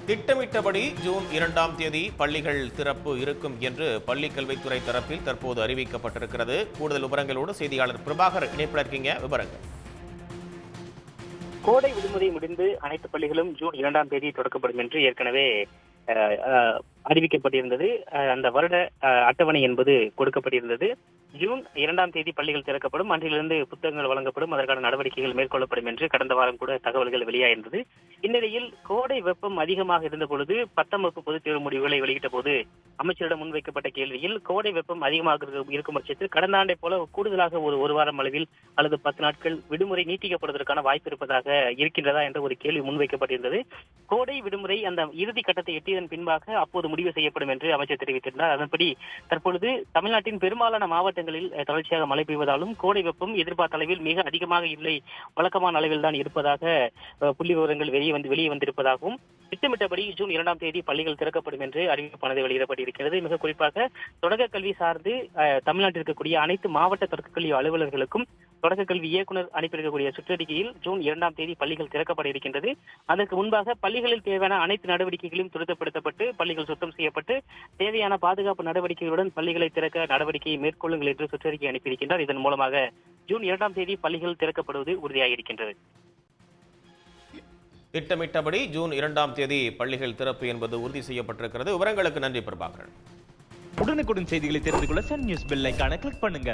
திட்டமிட்டபடி ஜூன் 2ஆம் தேதி பள்ளிகள் திறப்பு இருக்கும் என்று பள்ளிக் கல்வித்துறை தரப்பில் தற்போது அறிவிக்கப்பட்டிருக்கிறது. கூடுதல் விவரங்களோடு செய்தியாளர் பிரபாகர் இணைப்பில் இருக்கீங்க. விவரங்கள். கோடை விடுமுறை முடிந்து அனைத்து பள்ளிகளும் ஜூன் 2ஆம் தேதி தொடக்கப்படும் என்று ஏற்கனவே அறிவிக்கப்பட்டிருந்தது. அந்த வருட அட்டவணை என்பது கொடுக்கப்பட்டிருந்தது. ஜூன் 2ஆம் தேதி பள்ளிகள் திறக்கப்படும், அன்றிலிருந்து புத்தகங்கள் வழங்கப்படும், அதற்கான நடவடிக்கைகள் மேற்கொள்ளப்படும் என்று கடந்த வாரம் கூட தகவல்கள் வெளியாயிருந்தது. இந்நிலையில் கோடை வெப்பம் அதிகமாக இருந்த பொழுது 10ஆம் வகுப்பு பொதுத் தேர்வு முடிவுகளை வெளியிட்ட போது அமைச்சரிடம் முன்வைக்கப்பட்ட கேள்வியில் கோடை வெப்பம் அதிகமாக இருக்கும் பட்சத்தில் கடந்த ஆண்டை போல கூடுதலாக ஒரு வாரம் அளவில் அல்லது 10 நாட்கள் விடுமுறை நீட்டிக்கப்படுவதற்கான வாய்ப்பு இருக்கின்றதா என்ற ஒரு கேள்வி முன்வைக்கப்பட்டிருந்தது. கோடை விடுமுறை அந்த இறுதி கட்டத்தை எட்டியதன் பின்பாக அப்போது முடிவு செய்யப்படும் என்று அமைச்சர் தெரிவித்திருந்தார். அதன்படி தற்பொழுது தமிழ்நாட்டின் பெரும்பாலான மாவட்டங்களில் தொடர்ச்சியாக மழை பெய்வதாலும் கோடை வெப்பம் எதிர்பார்த்த அளவில் மிக அதிகமாக இல்லை, வழக்கமான அளவில் தான் இருப்பதாக புள்ளி விவரங்கள் வெளியே வந்திருப்பதாகவும் திட்டமிட்டபடி ஜூன் 2ஆம் தேதி பள்ளிகள் திறக்கப்படும் என்று அறிவிப்பானது வெளியிடப்பட்டிருக்கிறது. மிக குறிப்பாக தொடக்க கல்வி சார்ந்து தமிழ்நாட்டில் இருக்கக்கூடிய அனைத்து மாவட்ட தொடக்க கல்வி அலுவலர்களுக்கும் தொடக்க கல்வி இயக்குநர் அனுப்பியிருக்கக்கூடிய சுற்றறிக்கையில் ஜூன் 2ஆம் தேதி பள்ளிகள் திறக்கப்பட இருக்கின்றது. அதற்கு முன்பாக பள்ளிகளில் தேவையான அனைத்து நடவடிக்கைகளையும் துரிதப்படுத்தப்பட்டு பள்ளிகள் சுத்தம் செய்யப்பட்டு தேவையான பாதுகாப்பு நடவடிக்கைகளுடன் பள்ளிகளை திறக்க நடவடிக்கையை மேற்கொள்ளுங்கள் என்று சுற்றறிக்கை அனுப்பியிருக்கின்றார். இதன் மூலமாக ஜூன் 2ஆம் தேதி பள்ளிகள் திறக்கப்படுவது உறுதியாகியிருக்கின்றது. திட்டமிட்டபடி ஜூன் 2ஆம் தேதி பள்ளிகள் திறப்பு என்பது உறுதி செய்யப்பட்டிருக்கிறது. விவரங்களுக்கு நன்றி பிரபாகரன். உடனுக்குடன் செய்திகளை தெரிந்து கொள்ள சன் நியூஸ் பெல் ஐகானை கிளிக் பண்ணுங்க.